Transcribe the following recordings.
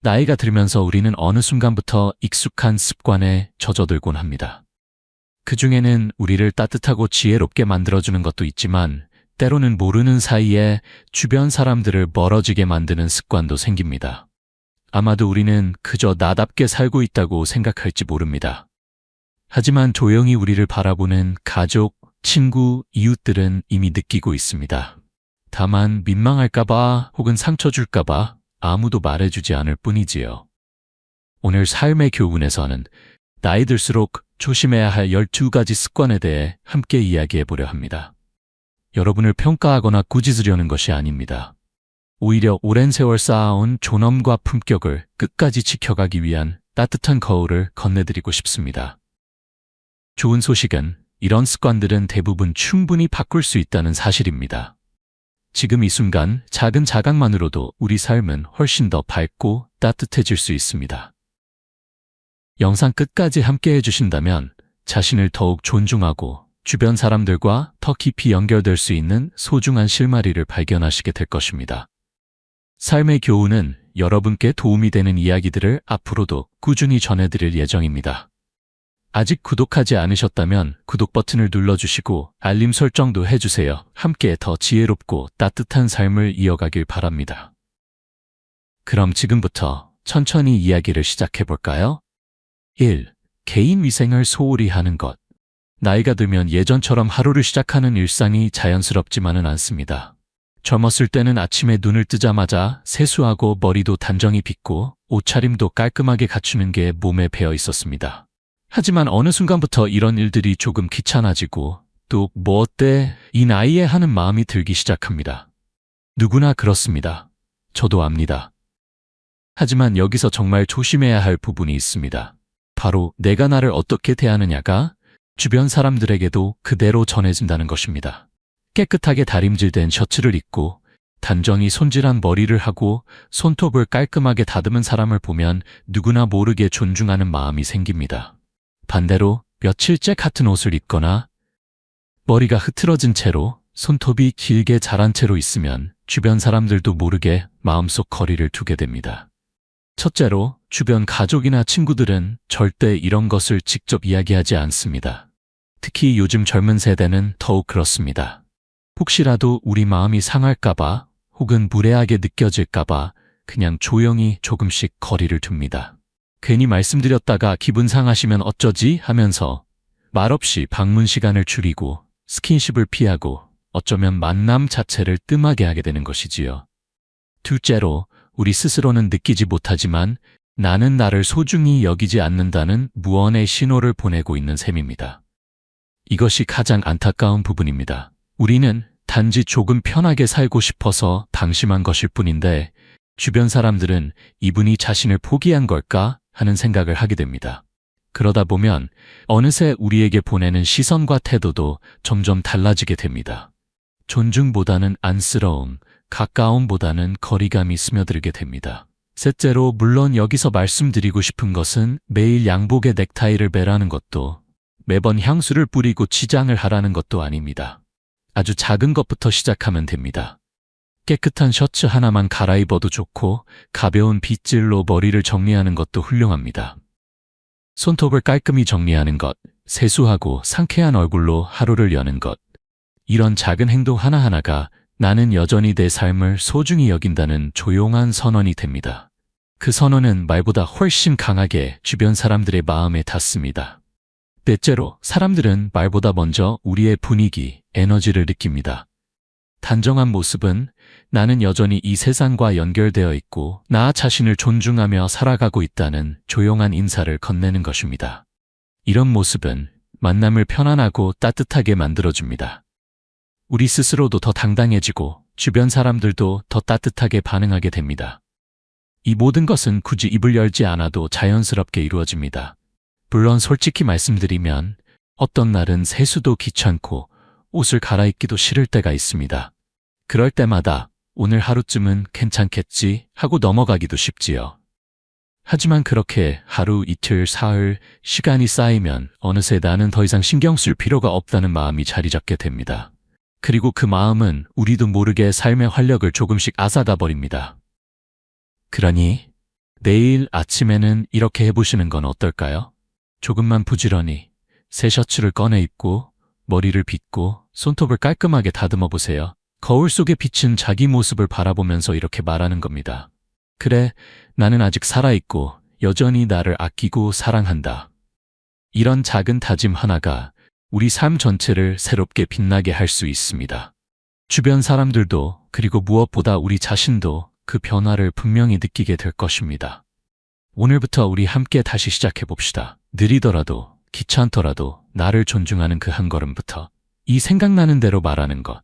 나이가 들면서 우리는 어느 순간부터 익숙한 습관에 젖어들곤 합니다. 그 중에는 우리를 따뜻하고 지혜롭게 만들어주는 것도 있지만 때로는 모르는 사이에 주변 사람들을 멀어지게 만드는 습관도 생깁니다. 아마도 우리는 그저 나답게 살고 있다고 생각할지 모릅니다. 하지만 조용히 우리를 바라보는 가족, 친구, 이웃들은 이미 느끼고 있습니다. 다만 민망할까봐 혹은 상처 줄까봐 아무도 말해주지 않을 뿐이지요. 오늘 삶의 교훈에서는 나이 들수록 조심해야 할 12가지 습관에 대해 함께 이야기해 보려 합니다. 여러분을 평가하거나 꾸짖으려는 것이 아닙니다. 오히려 오랜 세월 쌓아온 존엄과 품격을 끝까지 지켜가기 위한 따뜻한 거울을 건네드리고 싶습니다. 좋은 소식은 이런 습관들은 대부분 충분히 바꿀 수 있다는 사실입니다. 지금 이 순간 작은 자각만으로도 우리 삶은 훨씬 더 밝고 따뜻해질 수 있습니다. 영상 끝까지 함께 해주신다면 자신을 더욱 존중하고 주변 사람들과 더 깊이 연결될 수 있는 소중한 실마리를 발견하시게 될 것입니다. 삶의 교훈은 여러분께 도움이 되는 이야기들을 앞으로도 꾸준히 전해드릴 예정입니다. 아직 구독하지 않으셨다면 구독 버튼을 눌러주시고 알림 설정도 해주세요. 함께 더 지혜롭고 따뜻한 삶을 이어가길 바랍니다. 그럼 지금부터 천천히 이야기를 시작해볼까요? 1. 개인 위생을 소홀히 하는 것. 나이가 들면 예전처럼 하루를 시작하는 일상이 자연스럽지만은 않습니다. 젊었을 때는 아침에 눈을 뜨자마자 세수하고 머리도 단정히 빗고 옷차림도 깔끔하게 갖추는 게 몸에 배어 있었습니다. 하지만 어느 순간부터 이런 일들이 조금 귀찮아지고 또 뭐 어때? 이 나이에 하는 마음이 들기 시작합니다. 누구나 그렇습니다. 저도 압니다. 하지만 여기서 정말 조심해야 할 부분이 있습니다. 바로 내가 나를 어떻게 대하느냐가 주변 사람들에게도 그대로 전해진다는 것입니다. 깨끗하게 다림질된 셔츠를 입고 단정히 손질한 머리를 하고 손톱을 깔끔하게 다듬은 사람을 보면 누구나 모르게 존중하는 마음이 생깁니다. 반대로 며칠째 같은 옷을 입거나 머리가 흐트러진 채로 손톱이 길게 자란 채로 있으면 주변 사람들도 모르게 마음속 거리를 두게 됩니다. 첫째로 주변 가족이나 친구들은 절대 이런 것을 직접 이야기하지 않습니다. 특히 요즘 젊은 세대는 더욱 그렇습니다. 혹시라도 우리 마음이 상할까봐 혹은 무례하게 느껴질까봐 그냥 조용히 조금씩 거리를 둡니다. 괜히 말씀드렸다가 기분 상하시면 어쩌지 하면서 말없이 방문 시간을 줄이고 스킨십을 피하고 어쩌면 만남 자체를 뜸하게 하게 되는 것이지요. 둘째로 우리 스스로는 느끼지 못하지만 나는 나를 소중히 여기지 않는다는 무언의 신호를 보내고 있는 셈입니다. 이것이 가장 안타까운 부분입니다. 우리는 단지 조금 편하게 살고 싶어서 방심한 것일 뿐인데 주변 사람들은 이분이 자신을 포기한 걸까 하는 생각을 하게 됩니다. 그러다 보면 어느새 우리에게 보내는 시선과 태도도 점점 달라지게 됩니다. 존중보다는 안쓰러움, 가까움보다는 거리감이 스며들게 됩니다. 셋째로 물론 여기서 말씀드리고 싶은 것은 매일 양복에 넥타이를 매라는 것도 매번 향수를 뿌리고 치장을 하라는 것도 아닙니다. 아주 작은 것부터 시작하면 됩니다. 깨끗한 셔츠 하나만 갈아입어도 좋고 가벼운 빗질로 머리를 정리하는 것도 훌륭합니다. 손톱을 깔끔히 정리하는 것, 세수하고 상쾌한 얼굴로 하루를 여는 것. 이런 작은 행동 하나하나가 나는 여전히 내 삶을 소중히 여긴다는 조용한 선언이 됩니다. 그 선언은 말보다 훨씬 강하게 주변 사람들의 마음에 닿습니다. 넷째로 사람들은 말보다 먼저 우리의 분위기, 에너지를 느낍니다. 단정한 모습은 나는 여전히 이 세상과 연결되어 있고 나 자신을 존중하며 살아가고 있다는 조용한 인사를 건네는 것입니다. 이런 모습은 만남을 편안하고 따뜻하게 만들어줍니다. 우리 스스로도 더 당당해지고 주변 사람들도 더 따뜻하게 반응하게 됩니다. 이 모든 것은 굳이 입을 열지 않아도 자연스럽게 이루어집니다. 물론 솔직히 말씀드리면 어떤 날은 세수도 귀찮고 옷을 갈아입기도 싫을 때가 있습니다. 그럴 때마다 오늘 하루쯤은 괜찮겠지 하고 넘어가기도 쉽지요. 하지만 그렇게 하루, 이틀, 사흘 시간이 쌓이면 어느새 나는 더 이상 신경 쓸 필요가 없다는 마음이 자리 잡게 됩니다. 그리고 그 마음은 우리도 모르게 삶의 활력을 조금씩 앗아가 버립니다. 그러니 내일 아침에는 이렇게 해보시는 건 어떨까요? 조금만 부지런히 새 셔츠를 꺼내 입고 머리를 빗고 손톱을 깔끔하게 다듬어 보세요. 거울 속에 비친 자기 모습을 바라보면서 이렇게 말하는 겁니다. 그래, 나는 아직 살아있고 여전히 나를 아끼고 사랑한다. 이런 작은 다짐 하나가 우리 삶 전체를 새롭게 빛나게 할 수 있습니다. 주변 사람들도 그리고 무엇보다 우리 자신도 그 변화를 분명히 느끼게 될 것입니다. 오늘부터 우리 함께 다시 시작해 봅시다. 느리더라도 귀찮더라도 나를 존중하는 그 한 걸음부터 이 생각나는 대로 말하는 것.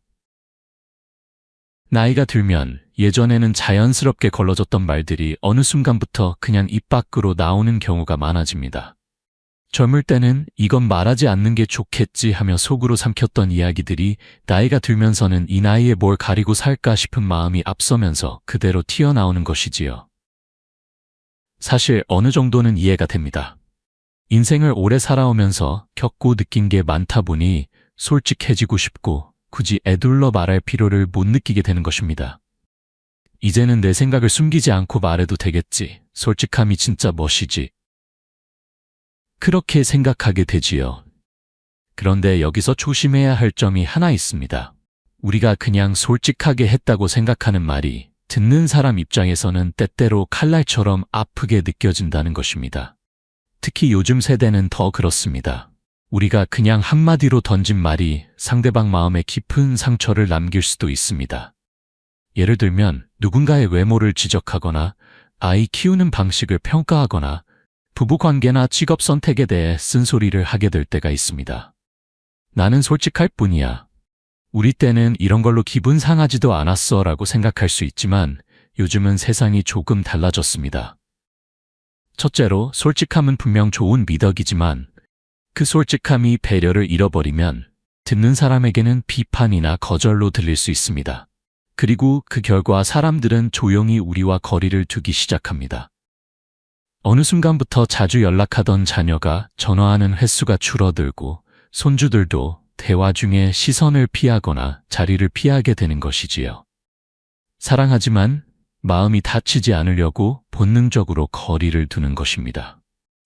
나이가 들면 예전에는 자연스럽게 걸러졌던 말들이 어느 순간부터 그냥 입 밖으로 나오는 경우가 많아집니다. 젊을 때는 이건 말하지 않는 게 좋겠지 하며 속으로 삼켰던 이야기들이 나이가 들면서는 이 나이에 뭘 가리고 살까 싶은 마음이 앞서면서 그대로 튀어나오는 것이지요. 사실 어느 정도는 이해가 됩니다. 인생을 오래 살아오면서 겪고 느낀 게 많다 보니 솔직해지고 싶고 굳이 애둘러 말할 필요를 못 느끼게 되는 것입니다. 이제는 내 생각을 숨기지 않고 말해도 되겠지. 솔직함이 진짜 멋이지. 그렇게 생각하게 되지요. 그런데 여기서 조심해야 할 점이 하나 있습니다. 우리가 그냥 솔직하게 했다고 생각하는 말이 듣는 사람 입장에서는 때때로 칼날처럼 아프게 느껴진다는 것입니다. 특히 요즘 세대는 더 그렇습니다. 우리가 그냥 한마디로 던진 말이 상대방 마음에 깊은 상처를 남길 수도 있습니다. 예를 들면 누군가의 외모를 지적하거나 아이 키우는 방식을 평가하거나 부부관계나 직업 선택에 대해 쓴소리를 하게 될 때가 있습니다. 나는 솔직할 뿐이야. 우리 때는 이런 걸로 기분 상하지도 않았어 라고 생각할 수 있지만 요즘은 세상이 조금 달라졌습니다. 첫째로 솔직함은 분명 좋은 미덕이지만 그 솔직함이 배려를 잃어버리면 듣는 사람에게는 비판이나 거절로 들릴 수 있습니다. 그리고 그 결과 사람들은 조용히 우리와 거리를 두기 시작합니다. 어느 순간부터 자주 연락하던 자녀가 전화하는 횟수가 줄어들고 손주들도 대화 중에 시선을 피하거나 자리를 피하게 되는 것이지요. 사랑하지만 마음이 다치지 않으려고 본능적으로 거리를 두는 것입니다.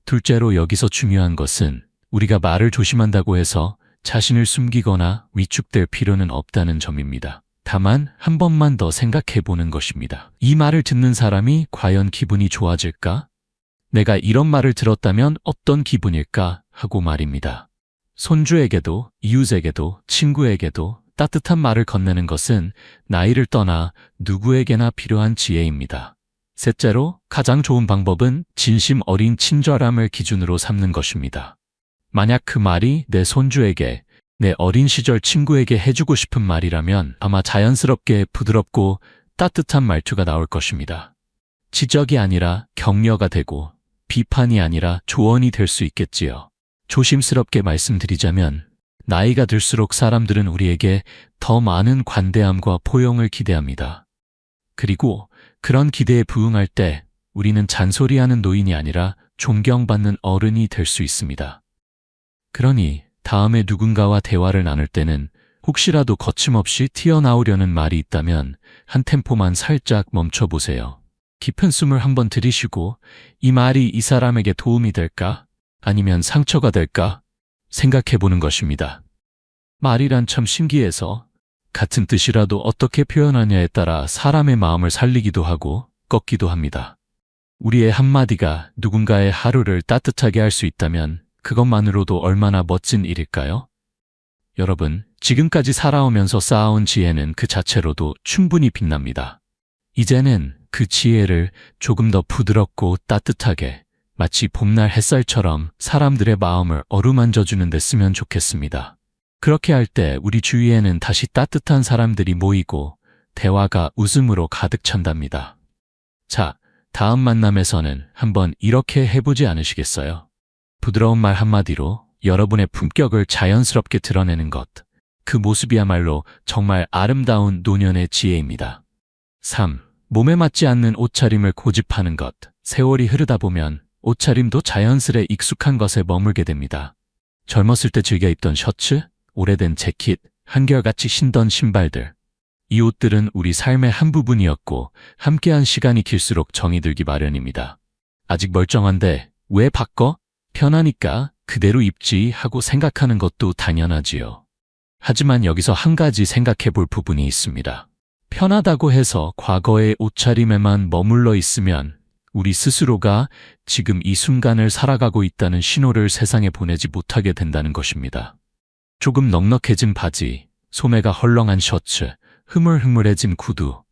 둘째로 여기서 중요한 것은 우리가 말을 조심한다고 해서 자신을 숨기거나 위축될 필요는 없다는 점입니다. 다만 한 번만 더 생각해 보는 것입니다. 이 말을 듣는 사람이 과연 기분이 좋아질까? 내가 이런 말을 들었다면 어떤 기분일까? 하고 말입니다. 손주에게도 이웃에게도 친구에게도 따뜻한 말을 건네는 것은 나이를 떠나 누구에게나 필요한 지혜입니다. 셋째로 가장 좋은 방법은 진심 어린 친절함을 기준으로 삼는 것입니다. 만약 그 말이 내 손주에게, 내 어린 시절 친구에게 해주고 싶은 말이라면 아마 자연스럽게 부드럽고 따뜻한 말투가 나올 것입니다. 지적이 아니라 격려가 되고 비판이 아니라 조언이 될 수 있겠지요. 조심스럽게 말씀드리자면 나이가 들수록 사람들은 우리에게 더 많은 관대함과 포용을 기대합니다. 그리고 그런 기대에 부응할 때 우리는 잔소리하는 노인이 아니라 존경받는 어른이 될 수 있습니다. 그러니 다음에 누군가와 대화를 나눌 때는 혹시라도 거침없이 튀어나오려는 말이 있다면 한 템포만 살짝 멈춰보세요. 깊은 숨을 한번 들이쉬고 이 말이 이 사람에게 도움이 될까? 아니면 상처가 될까? 생각해보는 것입니다. 말이란 참 신기해서 같은 뜻이라도 어떻게 표현하냐에 따라 사람의 마음을 살리기도 하고 꺾기도 합니다. 우리의 한마디가 누군가의 하루를 따뜻하게 할 수 있다면 그것만으로도 얼마나 멋진 일일까요? 여러분, 지금까지 살아오면서 쌓아온 지혜는 그 자체로도 충분히 빛납니다. 이제는 그 지혜를 조금 더 부드럽고 따뜻하게 마치 봄날 햇살처럼 사람들의 마음을 어루만져주는 데 쓰면 좋겠습니다. 그렇게 할 때 우리 주위에는 다시 따뜻한 사람들이 모이고 대화가 웃음으로 가득 찬답니다. 자, 다음 만남에서는 한번 이렇게 해보지 않으시겠어요? 부드러운 말 한마디로 여러분의 품격을 자연스럽게 드러내는 것. 그 모습이야말로 정말 아름다운 노년의 지혜입니다. 3. 몸에 맞지 않는 옷차림을 고집하는 것. 세월이 흐르다 보면 옷차림도 자연스레 익숙한 것에 머물게 됩니다. 젊었을 때 즐겨 입던 셔츠, 오래된 재킷, 한결같이 신던 신발들. 이 옷들은 우리 삶의 한 부분이었고 함께한 시간이 길수록 정이 들기 마련입니다. 아직 멀쩡한데 왜 바꿔? 편하니까 그대로 입지 하고 생각하는 것도 당연하지요. 하지만 여기서 한 가지 생각해 볼 부분이 있습니다. 편하다고 해서 과거의 옷차림에만 머물러 있으면 우리 스스로가 지금 이 순간을 살아가고 있다는 신호를 세상에 보내지 못하게 된다는 것입니다. 조금 넉넉해진 바지, 소매가 헐렁한 셔츠, 흐물흐물해진 구두.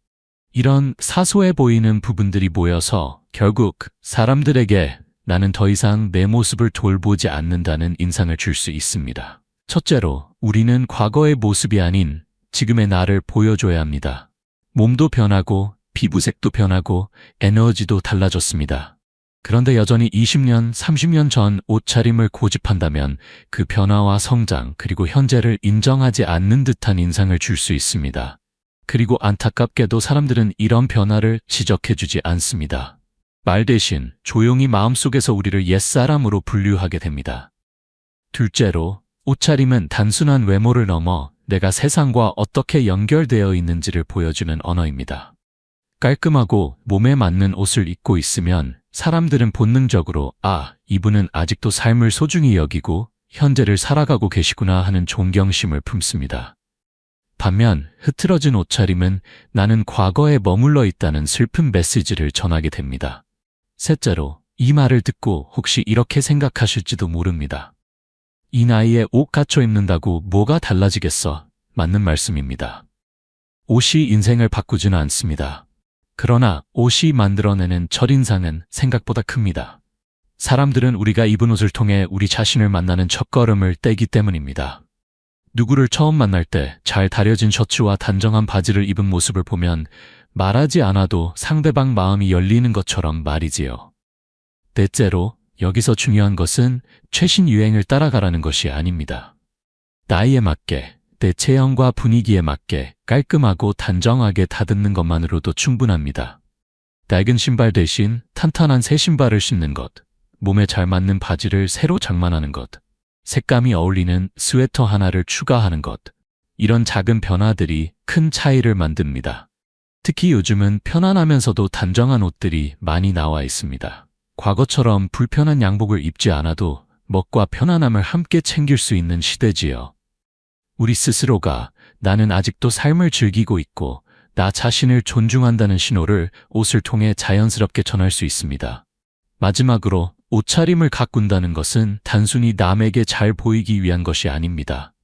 이런 사소해 보이는 부분들이 모여서 결국 사람들에게 나는 더 이상 내 모습을 돌보지 않는다는 인상을 줄 수 있습니다. 첫째로, 우리는 과거의 모습이 아닌 지금의 나를 보여줘야 합니다. 몸도 변하고 피부색도 변하고 에너지도 달라졌습니다. 그런데 여전히 20년, 30년 전 옷차림을 고집한다면 그 변화와 성장 그리고 현재를 인정하지 않는 듯한 인상을 줄 수 있습니다. 그리고 안타깝게도 사람들은 이런 변화를 지적해주지 않습니다. 말 대신 조용히 마음속에서 우리를 옛사람으로 분류하게 됩니다. 둘째로, 옷차림은 단순한 외모를 넘어 내가 세상과 어떻게 연결되어 있는지를 보여주는 언어입니다. 깔끔하고 몸에 맞는 옷을 입고 있으면 사람들은 본능적으로 이분은 아직도 삶을 소중히 여기고 현재를 살아가고 계시구나 하는 존경심을 품습니다. 반면 흐트러진 옷차림은 나는 과거에 머물러 있다는 슬픈 메시지를 전하게 됩니다. 셋째로, 이 말을 듣고 혹시 이렇게 생각하실지도 모릅니다. 이 나이에 옷 갖춰 입는다고 뭐가 달라지겠어? 맞는 말씀입니다. 옷이 인생을 바꾸지는 않습니다. 그러나 옷이 만들어내는 첫인상은 생각보다 큽니다. 사람들은 우리가 입은 옷을 통해 우리 자신을 만나는 첫걸음을 떼기 때문입니다. 누구를 처음 만날 때 잘 다려진 셔츠와 단정한 바지를 입은 모습을 보면 말하지 않아도 상대방 마음이 열리는 것처럼 말이지요. 넷째로, 여기서 중요한 것은 최신 유행을 따라가라는 것이 아닙니다. 나이에 맞게, 내 체형과 분위기에 맞게 깔끔하고 단정하게 다듬는 것만으로도 충분합니다. 낡은 신발 대신 탄탄한 새 신발을 신는 것, 몸에 잘 맞는 바지를 새로 장만하는 것, 색감이 어울리는 스웨터 하나를 추가하는 것, 이런 작은 변화들이 큰 차이를 만듭니다. 특히 요즘은 편안하면서도 단정한 옷들이 많이 나와 있습니다. 과거처럼 불편한 양복을 입지 않아도 멋과 편안함을 함께 챙길 수 있는 시대지요. 우리 스스로가 나는 아직도 삶을 즐기고 있고 나 자신을 존중한다는 신호를 옷을 통해 자연스럽게 전할 수 있습니다. 마지막으로, 옷차림을 가꾼다는 것은 단순히 남에게 잘 보이기 위한 것이 아닙니다.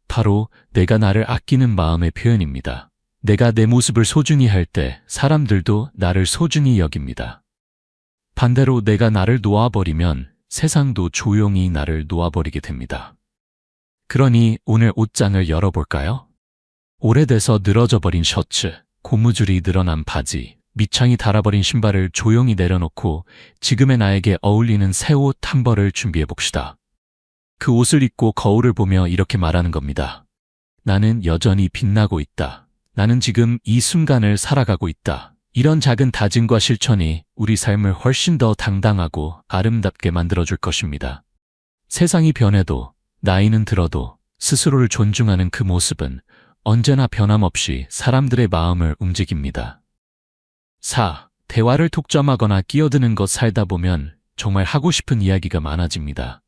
바로 내가 나를 아끼는 마음의 표현입니다. 내가 내 모습을 소중히 할 때 사람들도 나를 소중히 여깁니다. 반대로 내가 나를 놓아버리면 세상도 조용히 나를 놓아버리게 됩니다. 그러니 오늘 옷장을 열어볼까요? 오래돼서 늘어져 버린 셔츠, 고무줄이 늘어난 바지, 밑창이 닳아버린 신발을 조용히 내려놓고 지금의 나에게 어울리는 새 옷 한 벌을 준비해봅시다. 그 옷을 입고 거울을 보며 이렇게 말하는 겁니다. 나는 여전히 빛나고 있다. 나는 지금 이 순간을 살아가고 있다. 이런 작은 다짐과 실천이 우리 삶을 훨씬 더 당당하고 아름답게 만들어줄 것입니다. 세상이 변해도 나이는 들어도 스스로를 존중하는 그 모습은 언제나 변함없이 사람들의 마음을 움직입니다. 4. 대화를 독점하거나 끼어드는 것 살다 보면 정말 하고 싶은 이야기가 많아집니다.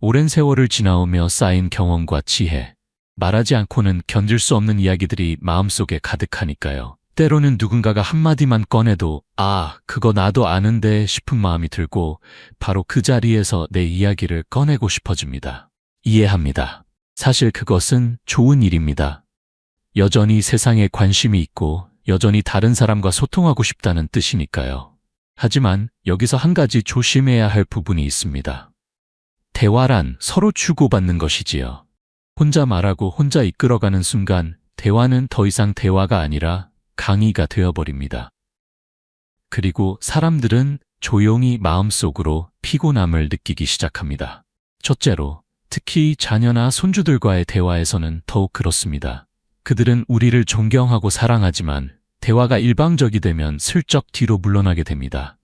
오랜 세월을 지나오며 쌓인 경험과 지혜, 말하지 않고는 견딜 수 없는 이야기들이 마음속에 가득하니까요. 때로는 누군가가 한마디만 꺼내도 그거 나도 아는데 싶은 마음이 들고 바로 그 자리에서 내 이야기를 꺼내고 싶어집니다. 이해합니다. 사실 그것은 좋은 일입니다. 여전히 세상에 관심이 있고 여전히 다른 사람과 소통하고 싶다는 뜻이니까요. 하지만 여기서 한 가지 조심해야 할 부분이 있습니다. 대화란 서로 주고받는 것이지요. 혼자 말하고 혼자 이끌어가는 순간 대화는 더 이상 대화가 아니라 강의가 되어버립니다. 그리고 사람들은 조용히 마음속으로 피곤함을 느끼기 시작합니다. 첫째로, 특히 자녀나 손주들과의 대화에서는 더욱 그렇습니다. 그들은 우리를 존경하고 사랑하지만 대화가 일방적이 되면 슬쩍 뒤로 물러나게 됩니다.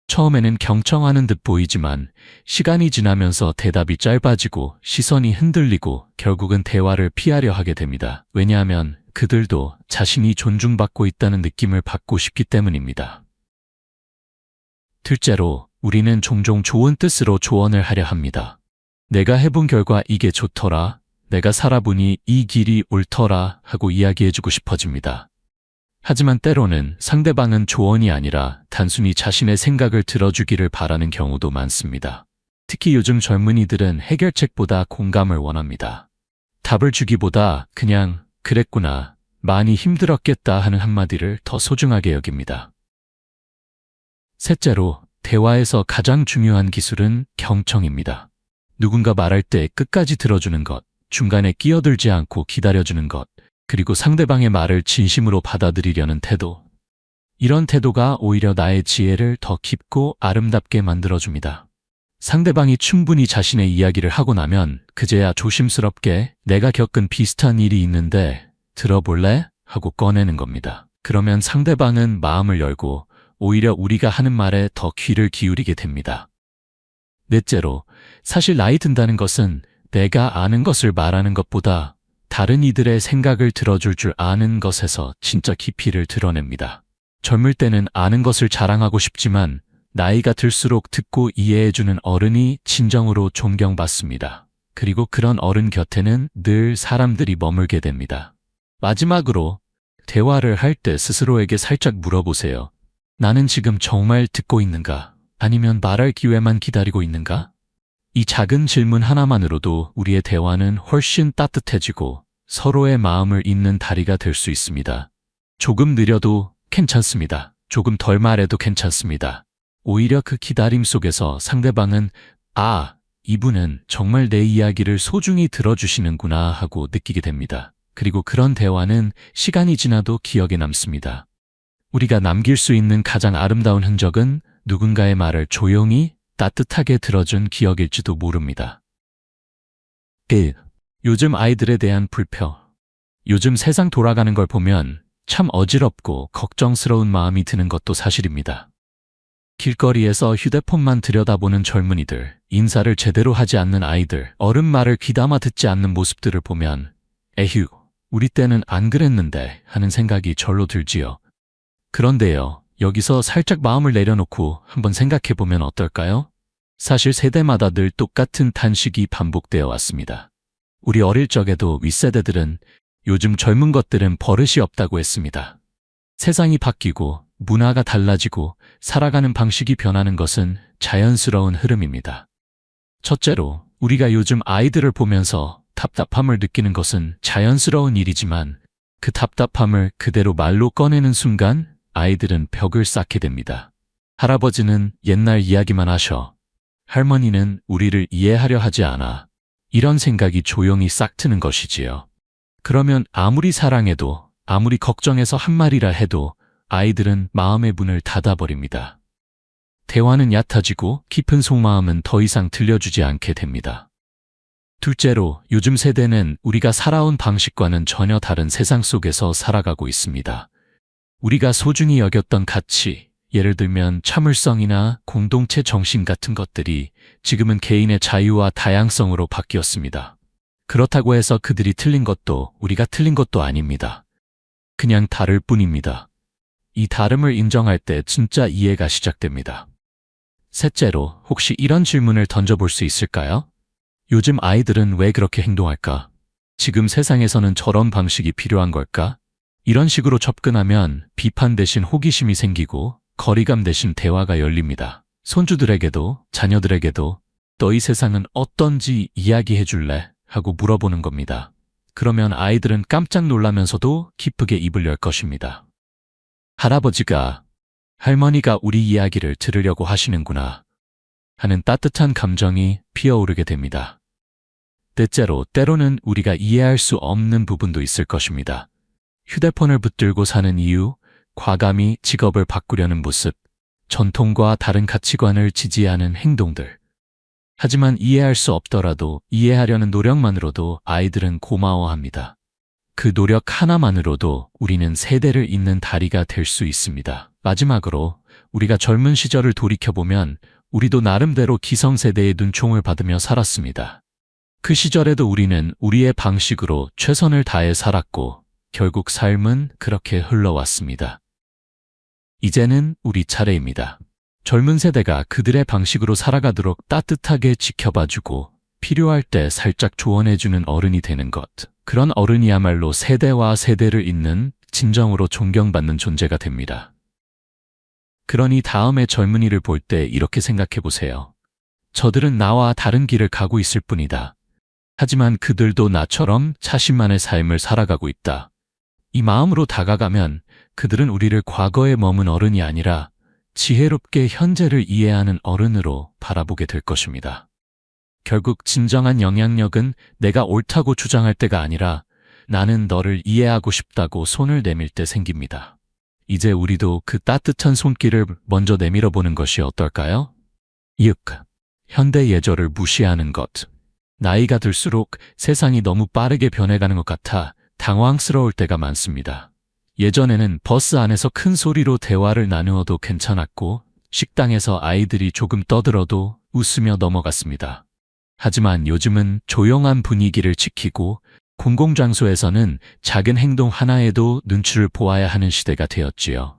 처음에는 경청하는 듯 보이지만 시간이 지나면서 대답이 짧아지고 시선이 흔들리고 결국은 대화를 피하려 하게 됩니다. 왜냐하면 그들도 자신이 존중받고 있다는 느낌을 받고 싶기 때문입니다. 둘째로, 우리는 종종 좋은 뜻으로 조언을 하려 합니다. 내가 해본 결과 이게 좋더라. 내가 살아보니 이 길이 옳더라 하고 이야기해주고 싶어집니다. 하지만 때로는 상대방은 조언이 아니라 단순히 자신의 생각을 들어주기를 바라는 경우도 많습니다. 특히 요즘 젊은이들은 해결책보다 공감을 원합니다. 답을 주기보다 그냥 그랬구나, 많이 힘들었겠다 하는 한마디를 더 소중하게 여깁니다. 셋째로, 대화에서 가장 중요한 기술은 경청입니다. 누군가 말할 때 끝까지 들어주는 것, 중간에 끼어들지 않고 기다려주는 것, 그리고 상대방의 말을 진심으로 받아들이려는 태도. 이런 태도가 오히려 나의 지혜를 더 깊고 아름답게 만들어줍니다. 상대방이 충분히 자신의 이야기를 하고 나면 그제야 조심스럽게 내가 겪은 비슷한 일이 있는데 들어볼래? 하고 꺼내는 겁니다. 그러면 상대방은 마음을 열고 오히려 우리가 하는 말에 더 귀를 기울이게 됩니다. 넷째로, 사실 나이 든다는 것은 내가 아는 것을 말하는 것보다 다른 이들의 생각을 들어줄 줄 아는 것에서 진짜 깊이를 드러냅니다. 젊을 때는 아는 것을 자랑하고 싶지만 나이가 들수록 듣고 이해해주는 어른이 진정으로 존경받습니다. 그리고 그런 어른 곁에는 늘 사람들이 머물게 됩니다. 마지막으로, 대화를 할 때 스스로에게 살짝 물어보세요. 나는 지금 정말 듣고 있는가? 아니면 말할 기회만 기다리고 있는가? 이 작은 질문 하나만으로도 우리의 대화는 훨씬 따뜻해지고 서로의 마음을 잇는 다리가 될 수 있습니다. 조금 느려도 괜찮습니다. 조금 덜 말해도 괜찮습니다. 오히려 그 기다림 속에서 상대방은 아, 이분은 정말 내 이야기를 소중히 들어주시는구나 하고 느끼게 됩니다. 그리고 그런 대화는 시간이 지나도 기억에 남습니다. 우리가 남길 수 있는 가장 아름다운 흔적은 누군가의 말을 조용히 따뜻하게 들어준 기억일지도 모릅니다. 1. 요즘 아이들에 대한 불평. 요즘 세상 돌아가는 걸 보면 참 어지럽고 걱정스러운 마음이 드는 것도 사실입니다. 길거리에서 휴대폰만 들여다보는 젊은이들, 인사를 제대로 하지 않는 아이들, 어른 말을 귀담아 듣지 않는 모습들을 보면 에휴, 우리 때는 안 그랬는데 하는 생각이 절로 들지요. 그런데요, 여기서 살짝 마음을 내려놓고 한번 생각해보면 어떨까요? 사실 세대마다 늘 똑같은 탄식이 반복되어 왔습니다. 우리 어릴 적에도 윗세대들은 요즘 젊은 것들은 버릇이 없다고 했습니다. 세상이 바뀌고 문화가 달라지고 살아가는 방식이 변하는 것은 자연스러운 흐름입니다. 첫째로, 우리가 요즘 아이들을 보면서 답답함을 느끼는 것은 자연스러운 일이지만 그 답답함을 그대로 말로 꺼내는 순간 아이들은 벽을 쌓게 됩니다. 할아버지는 옛날 이야기만 하셔. 할머니는 우리를 이해하려 하지 않아. 이런 생각이 조용히 싹 트는 것이지요. 그러면 아무리 사랑해도, 아무리 걱정해서 한 말이라 해도 아이들은 마음의 문을 닫아버립니다. 대화는 얕아지고 깊은 속마음은 더 이상 들려주지 않게 됩니다. 둘째로, 요즘 세대는 우리가 살아온 방식과는 전혀 다른 세상 속에서 살아가고 있습니다. 우리가 소중히 여겼던 가치, 예를 들면 참을성이나 공동체 정신 같은 것들이 지금은 개인의 자유와 다양성으로 바뀌었습니다. 그렇다고 해서 그들이 틀린 것도 우리가 틀린 것도 아닙니다. 그냥 다를 뿐입니다. 이 다름을 인정할 때 진짜 이해가 시작됩니다. 셋째로, 혹시 이런 질문을 던져볼 수 있을까요? 요즘 아이들은 왜 그렇게 행동할까? 지금 세상에서는 저런 방식이 필요한 걸까? 이런 식으로 접근하면 비판 대신 호기심이 생기고 거리감 대신 대화가 열립니다. 손주들에게도 자녀들에게도 너희 세상은 어떤지 이야기해 줄래? 하고 물어보는 겁니다. 그러면 아이들은 깜짝 놀라면서도 기쁘게 입을 열 것입니다. 할아버지가, 할머니가 우리 이야기를 들으려고 하시는구나 하는 따뜻한 감정이 피어오르게 됩니다. 넷째로, 때로는 우리가 이해할 수 없는 부분도 있을 것입니다. 휴대폰을 붙들고 사는 이유, 과감히 직업을 바꾸려는 모습, 전통과 다른 가치관을 지지하는 행동들. 하지만 이해할 수 없더라도 이해하려는 노력만으로도 아이들은 고마워합니다. 그 노력 하나만으로도 우리는 세대를 잇는 다리가 될 수 있습니다. 마지막으로, 우리가 젊은 시절을 돌이켜보면 우리도 나름대로 기성세대의 눈총을 받으며 살았습니다. 그 시절에도 우리는 우리의 방식으로 최선을 다해 살았고 결국 삶은 그렇게 흘러왔습니다. 이제는 우리 차례입니다. 젊은 세대가 그들의 방식으로 살아가도록 따뜻하게 지켜봐주고 필요할 때 살짝 조언해주는 어른이 되는 것. 그런 어른이야말로 세대와 세대를 잇는 진정으로 존경받는 존재가 됩니다. 그러니 다음에 젊은이를 볼 때 이렇게 생각해 보세요. 저들은 나와 다른 길을 가고 있을 뿐이다. 하지만 그들도 나처럼 자신만의 삶을 살아가고 있다. 이 마음으로 다가가면 그들은 우리를 과거에 머문 어른이 아니라 지혜롭게 현재를 이해하는 어른으로 바라보게 될 것입니다. 결국 진정한 영향력은 내가 옳다고 주장할 때가 아니라 나는 너를 이해하고 싶다고 손을 내밀 때 생깁니다. 이제 우리도 그 따뜻한 손길을 먼저 내밀어 보는 것이 어떨까요? 6. 현대 예절을 무시하는 것. 나이가 들수록 세상이 너무 빠르게 변해가는 것 같아 당황스러울 때가 많습니다. 예전에는 버스 안에서 큰 소리로 대화를 나누어도 괜찮았고 식당에서 아이들이 조금 떠들어도 웃으며 넘어갔습니다. 하지만 요즘은 조용한 분위기를 지키고 공공장소에서는 작은 행동 하나에도 눈치를 보아야 하는 시대가 되었지요.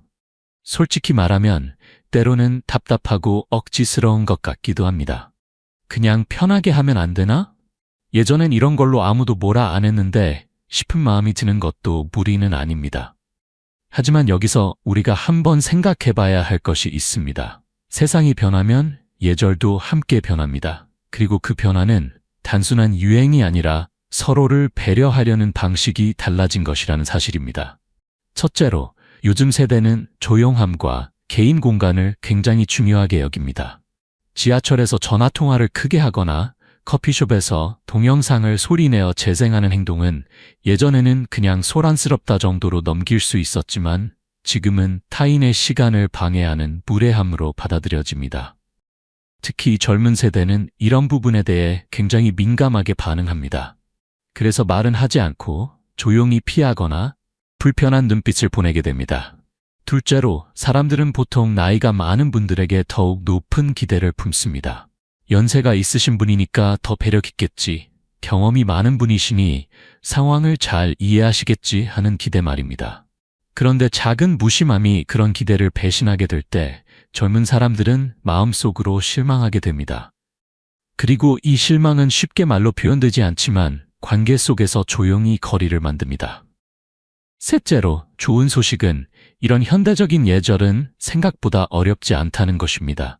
솔직히 말하면 때로는 답답하고 억지스러운 것 같기도 합니다. 그냥 편하게 하면 안 되나? 예전엔 이런 걸로 아무도 뭐라 안 했는데 싶은 마음이 드는 것도 무리는 아닙니다. 하지만 여기서 우리가 한번 생각해 봐야 할 것이 있습니다. 세상이 변하면 예절도 함께 변합니다. 그리고 그 변화는 단순한 유행이 아니라 서로를 배려하려는 방식이 달라진 것이라는 사실입니다. 첫째로, 요즘 세대는 조용함과 개인 공간을 굉장히 중요하게 여깁니다. 지하철에서 전화통화를 크게 하거나 커피숍에서 동영상을 소리내어 재생하는 행동은 예전에는 그냥 소란스럽다 정도로 넘길 수 있었지만 지금은 타인의 시간을 방해하는 무례함으로 받아들여집니다. 특히 젊은 세대는 이런 부분에 대해 굉장히 민감하게 반응합니다. 그래서 말은 하지 않고 조용히 피하거나 불편한 눈빛을 보내게 됩니다. 둘째로, 사람들은 보통 나이가 많은 분들에게 더욱 높은 기대를 품습니다. 연세가 있으신 분이니까 더 배려 깊겠지, 경험이 많은 분이시니 상황을 잘 이해하시겠지 하는 기대 말입니다. 그런데 작은 무심함이 그런 기대를 배신하게 될 때 젊은 사람들은 마음속으로 실망하게 됩니다. 그리고 이 실망은 쉽게 말로 표현되지 않지만 관계 속에서 조용히 거리를 만듭니다. 셋째로, 좋은 소식은 이런 현대적인 예절은 생각보다 어렵지 않다는 것입니다.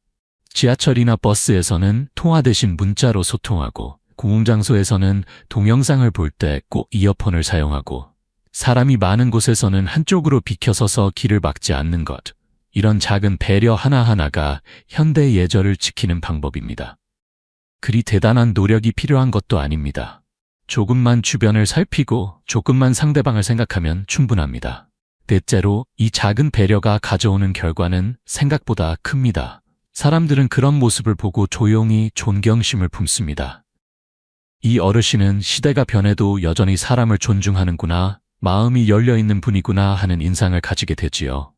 지하철이나 버스에서는 통화 대신 문자로 소통하고, 공공장소에서는 동영상을 볼 때 꼭 이어폰을 사용하고, 사람이 많은 곳에서는 한쪽으로 비켜서서 길을 막지 않는 것. 이런 작은 배려 하나하나가 현대 예절을 지키는 방법입니다. 그리 대단한 노력이 필요한 것도 아닙니다. 조금만 주변을 살피고 조금만 상대방을 생각하면 충분합니다. 넷째로, 이 작은 배려가 가져오는 결과는 생각보다 큽니다. 사람들은 그런 모습을 보고 조용히 존경심을 품습니다. 이 어르신은 시대가 변해도 여전히 사람을 존중하는구나, 마음이 열려있는 분이구나 하는 인상을 가지게 되지요.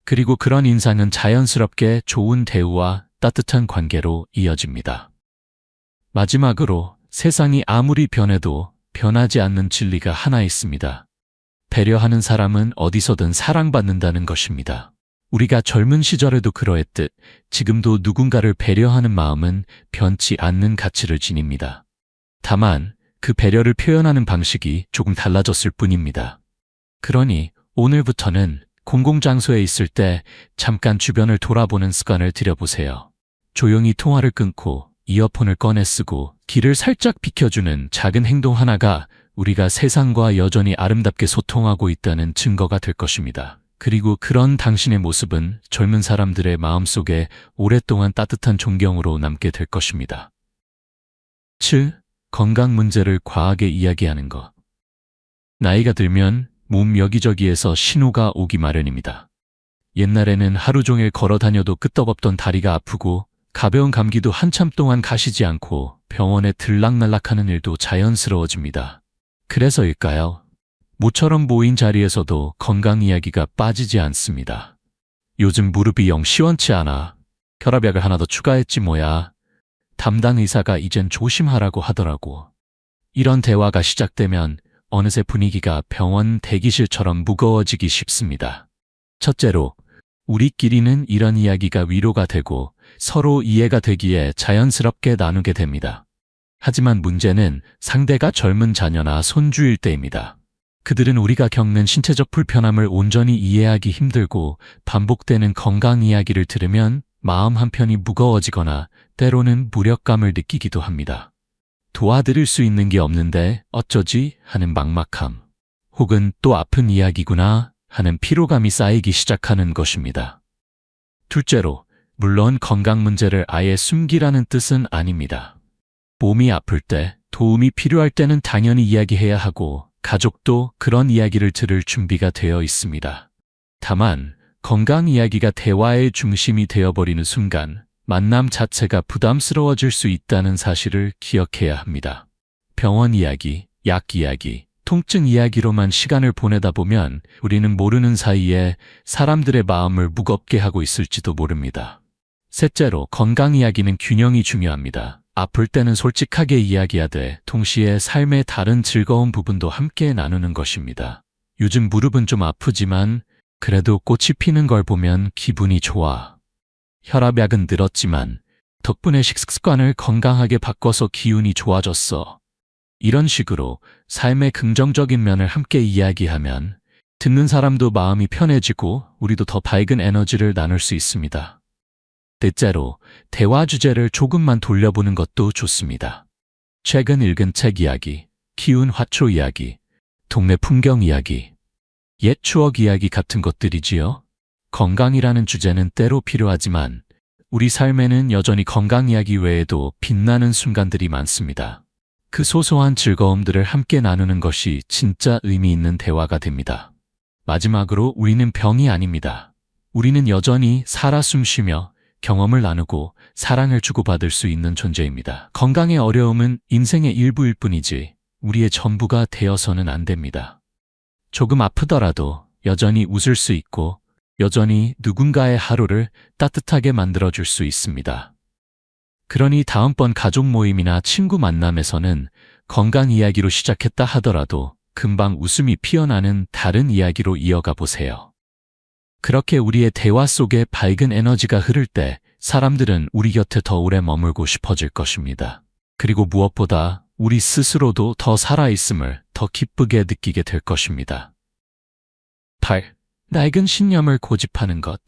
그리고 그런 인상은 자연스럽게 좋은 대우와 따뜻한 관계로 이어집니다. 마지막으로, 세상이 아무리 변해도 변하지 않는 진리가 하나 있습니다. 배려하는 사람은 어디서든 사랑받는다는 것입니다. 우리가 젊은 시절에도 그러했듯 지금도 누군가를 배려하는 마음은 변치 않는 가치를 지닙니다. 다만 그 배려를 표현하는 방식이 조금 달라졌을 뿐입니다. 그러니 오늘부터는 공공장소에 있을 때 잠깐 주변을 돌아보는 습관을 들여보세요. 조용히 통화를 끊고 이어폰을 꺼내 쓰고 길을 살짝 비켜주는 작은 행동 하나가 우리가 세상과 여전히 아름답게 소통하고 있다는 증거가 될 것입니다. 그리고 그런 당신의 모습은 젊은 사람들의 마음속에 오랫동안 따뜻한 존경으로 남게 될 것입니다. 7. 건강 문제를 과하게 이야기하는 것. 나이가 들면 몸 여기저기에서 신호가 오기 마련입니다. 옛날에는 하루 종일 걸어 다녀도 끄떡없던 다리가 아프고 가벼운 감기도 한참 동안 가시지 않고 병원에 들락날락하는 일도 자연스러워집니다. 그래서일까요? 모처럼 모인 자리에서도 건강 이야기가 빠지지 않습니다. 요즘 무릎이 영 시원치 않아. 혈압약을 하나 더 추가했지 뭐야. 담당 의사가 이젠 조심하라고 하더라고. 이런 대화가 시작되면 어느새 분위기가 병원 대기실처럼 무거워지기 쉽습니다. 첫째로, 우리끼리는 이런 이야기가 위로가 되고 서로 이해가 되기에 자연스럽게 나누게 됩니다. 하지만 문제는 상대가 젊은 자녀나 손주일 때입니다. 그들은 우리가 겪는 신체적 불편함을 온전히 이해하기 힘들고 반복되는 건강 이야기를 들으면 마음 한편이 무거워지거나 때로는 무력감을 느끼기도 합니다. 도와드릴 수 있는 게 없는데 어쩌지 하는 막막함, 혹은 또 아픈 이야기구나 하는 피로감이 쌓이기 시작하는 것입니다. 둘째로, 물론 건강 문제를 아예 숨기라는 뜻은 아닙니다. 몸이 아플 때, 도움이 필요할 때는 당연히 이야기해야 하고 가족도 그런 이야기를 들을 준비가 되어 있습니다. 다만 건강 이야기가 대화의 중심이 되어버리는 순간 만남 자체가 부담스러워질 수 있다는 사실을 기억해야 합니다. 병원 이야기, 약 이야기, 통증 이야기로만 시간을 보내다 보면 우리는 모르는 사이에 사람들의 마음을 무겁게 하고 있을지도 모릅니다. 셋째로, 건강 이야기는 균형이 중요합니다. 아플 때는 솔직하게 이야기하되 동시에 삶의 다른 즐거운 부분도 함께 나누는 것입니다. 요즘 무릎은 좀 아프지만 그래도 꽃이 피는 걸 보면 기분이 좋아. 혈압약은 늘었지만 덕분에 식습관을 건강하게 바꿔서 기운이 좋아졌어. 이런 식으로 삶의 긍정적인 면을 함께 이야기하면 듣는 사람도 마음이 편해지고 우리도 더 밝은 에너지를 나눌 수 있습니다. 넷째로, 대화 주제를 조금만 돌려보는 것도 좋습니다. 최근 읽은 책 이야기, 키운 화초 이야기, 동네 풍경 이야기, 옛 추억 이야기 같은 것들이지요. 건강이라는 주제는 때로 필요하지만 우리 삶에는 여전히 건강 이야기 외에도 빛나는 순간들이 많습니다. 그 소소한 즐거움들을 함께 나누는 것이 진짜 의미 있는 대화가 됩니다. 마지막으로, 우리는 병이 아닙니다. 우리는 여전히 살아 숨쉬며 경험을 나누고 사랑을 주고받을 수 있는 존재입니다. 건강의 어려움은 인생의 일부일 뿐이지 우리의 전부가 되어서는 안 됩니다. 조금 아프더라도 여전히 웃을 수 있고 여전히 누군가의 하루를 따뜻하게 만들어줄 수 있습니다. 그러니 다음번 가족 모임이나 친구 만남에서는 건강 이야기로 시작했다 하더라도 금방 웃음이 피어나는 다른 이야기로 이어가 보세요. 그렇게 우리의 대화 속에 밝은 에너지가 흐를 때 사람들은 우리 곁에 더 오래 머물고 싶어질 것입니다. 그리고 무엇보다 우리 스스로도 더 살아있음을 더 기쁘게 느끼게 될 것입니다. 8. 낡은 신념을 고집하는 것.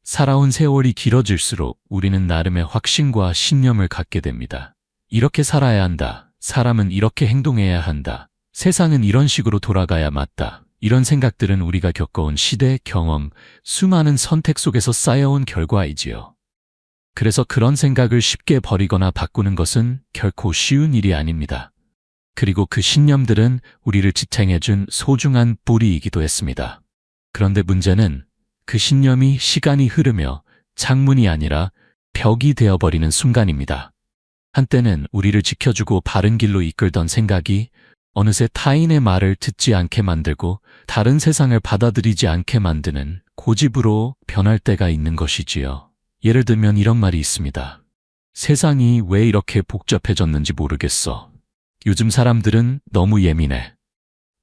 살아온 세월이 길어질수록 우리는 나름의 확신과 신념을 갖게 됩니다. 이렇게 살아야 한다. 사람은 이렇게 행동해야 한다. 세상은 이런 식으로 돌아가야 맞다. 이런 생각들은 우리가 겪어온 시대, 경험, 수많은 선택 속에서 쌓여온 결과이지요. 그래서 그런 생각을 쉽게 버리거나 바꾸는 것은 결코 쉬운 일이 아닙니다. 그리고 그 신념들은 우리를 지탱해준 소중한 뿌리이기도 했습니다. 그런데 문제는 그 신념이 시간이 흐르며 창문이 아니라 벽이 되어버리는 순간입니다. 한때는 우리를 지켜주고 바른 길로 이끌던 생각이 어느새 타인의 말을 듣지 않게 만들고 다른 세상을 받아들이지 않게 만드는 고집으로 변할 때가 있는 것이지요. 예를 들면 이런 말이 있습니다. 세상이 왜 이렇게 복잡해졌는지 모르겠어. 요즘 사람들은 너무 예민해.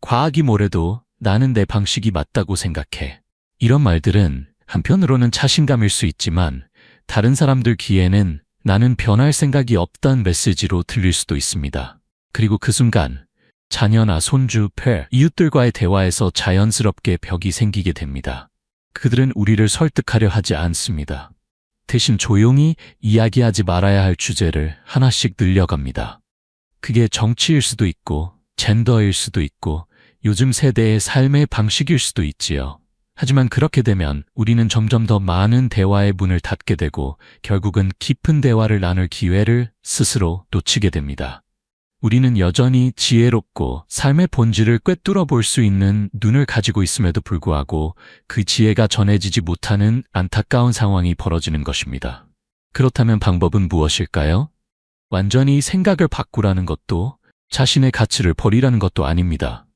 과학이 뭐래도 나는 내 방식이 맞다고 생각해. 이런 말들은 한편으로는 자신감일 수 있지만 다른 사람들 귀에는 나는 변할 생각이 없다는 메시지로 들릴 수도 있습니다. 그리고 그 순간 자녀나 손주, 이웃들과의 대화에서 자연스럽게 벽이 생기게 됩니다. 그들은 우리를 설득하려 하지 않습니다. 대신 조용히 이야기하지 말아야 할 주제를 하나씩 늘려갑니다. 그게 정치일 수도 있고 젠더일 수도 있고 요즘 세대의 삶의 방식일 수도 있지요. 하지만 그렇게 되면 우리는 점점 더 많은 대화의 문을 닫게 되고 결국은 깊은 대화를 나눌 기회를 스스로 놓치게 됩니다. 우리는 여전히 지혜롭고 삶의 본질을 꿰뚫어 볼 수 있는 눈을 가지고 있음에도 불구하고 그 지혜가 전해지지 못하는 안타까운 상황이 벌어지는 것입니다. 그렇다면 방법은 무엇일까요? 완전히 생각을 바꾸라는 것도 자신의 가치를 버리라는 것도 아닙니다.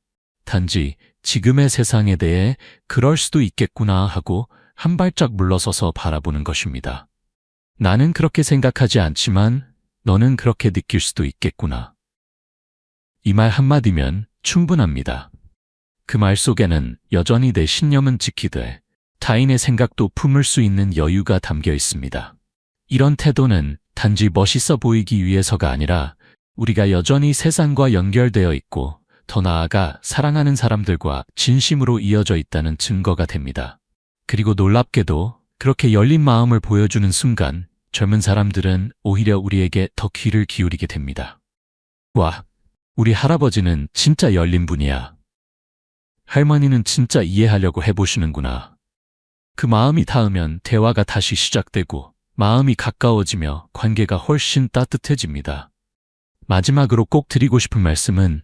단지 지금의 세상에 대해 그럴 수도 있겠구나 하고 한 발짝 물러서서 바라보는 것입니다. 나는 그렇게 생각하지 않지만 너는 그렇게 느낄 수도 있겠구나. 이 말 한마디면 충분합니다. 그 말 속에는 여전히 내 신념은 지키되 타인의 생각도 품을 수 있는 여유가 담겨 있습니다. 이런 태도는 단지 멋있어 보이기 위해서가 아니라 우리가 여전히 세상과 연결되어 있고 더 나아가 사랑하는 사람들과 진심으로 이어져 있다는 증거가 됩니다. 그리고 놀랍게도 그렇게 열린 마음을 보여주는 순간 젊은 사람들은 오히려 우리에게 더 귀를 기울이게 됩니다. 와, 우리 할아버지는 진짜 열린 분이야. 할머니는 진짜 이해하려고 해보시는구나. 그 마음이 닿으면 대화가 다시 시작되고 마음이 가까워지며 관계가 훨씬 따뜻해집니다. 마지막으로 꼭 드리고 싶은 말씀은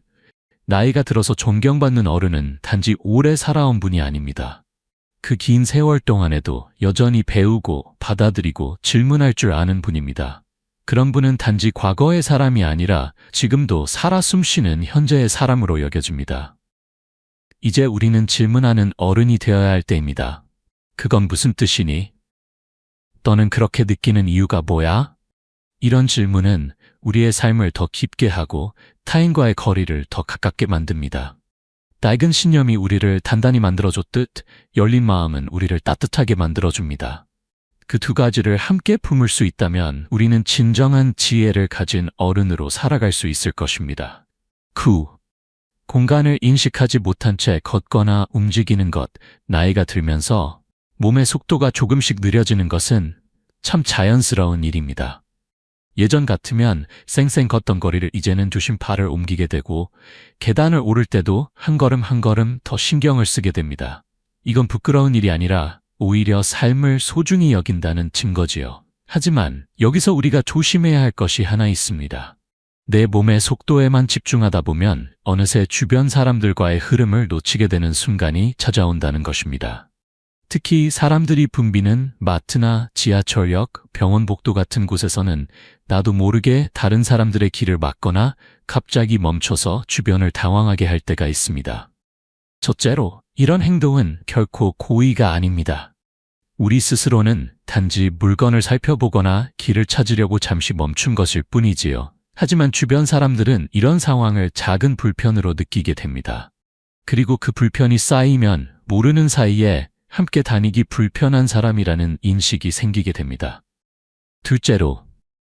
나이가 들어서 존경받는 어른은 단지 오래 살아온 분이 아닙니다. 그 긴 세월 동안에도 여전히 배우고 받아들이고 질문할 줄 아는 분입니다. 그런 분은 단지 과거의 사람이 아니라 지금도 살아 숨쉬는 현재의 사람으로 여겨집니다. 이제 우리는 질문하는 어른이 되어야 할 때입니다. 그건 무슨 뜻이니? 너는 그렇게 느끼는 이유가 뭐야? 이런 질문은 우리의 삶을 더 깊게 하고 타인과의 거리를 더 가깝게 만듭니다. 낡은 신념이 우리를 단단히 만들어줬듯 열린 마음은 우리를 따뜻하게 만들어줍니다. 그 두 가지를 함께 품을 수 있다면 우리는 진정한 지혜를 가진 어른으로 살아갈 수 있을 것입니다. 9. 공간을 인식하지 못한 채 걷거나 움직이는 것. 나이가 들면서 몸의 속도가 조금씩 느려지는 것은 참 자연스러운 일입니다. 예전 같으면 쌩쌩 걷던 거리를 이제는 조심 발을 옮기게 되고 계단을 오를 때도 한 걸음 한 걸음 더 신경을 쓰게 됩니다. 이건 부끄러운 일이 아니라 오히려 삶을 소중히 여긴다는 증거지요. 하지만 여기서 우리가 조심해야 할 것이 하나 있습니다. 내 몸의 속도에만 집중하다 보면 어느새 주변 사람들과의 흐름을 놓치게 되는 순간이 찾아온다는 것입니다. 특히 사람들이 붐비는 마트나 지하철역, 병원 복도 같은 곳에서는 나도 모르게 다른 사람들의 길을 막거나 갑자기 멈춰서 주변을 당황하게 할 때가 있습니다. 첫째로, 이런 행동은 결코 고의가 아닙니다. 우리 스스로는 단지 물건을 살펴보거나 길을 찾으려고 잠시 멈춘 것일 뿐이지요. 하지만 주변 사람들은 이런 상황을 작은 불편으로 느끼게 됩니다. 그리고 그 불편이 쌓이면 모르는 사이에 함께 다니기 불편한 사람이라는 인식이 생기게 됩니다. 둘째로,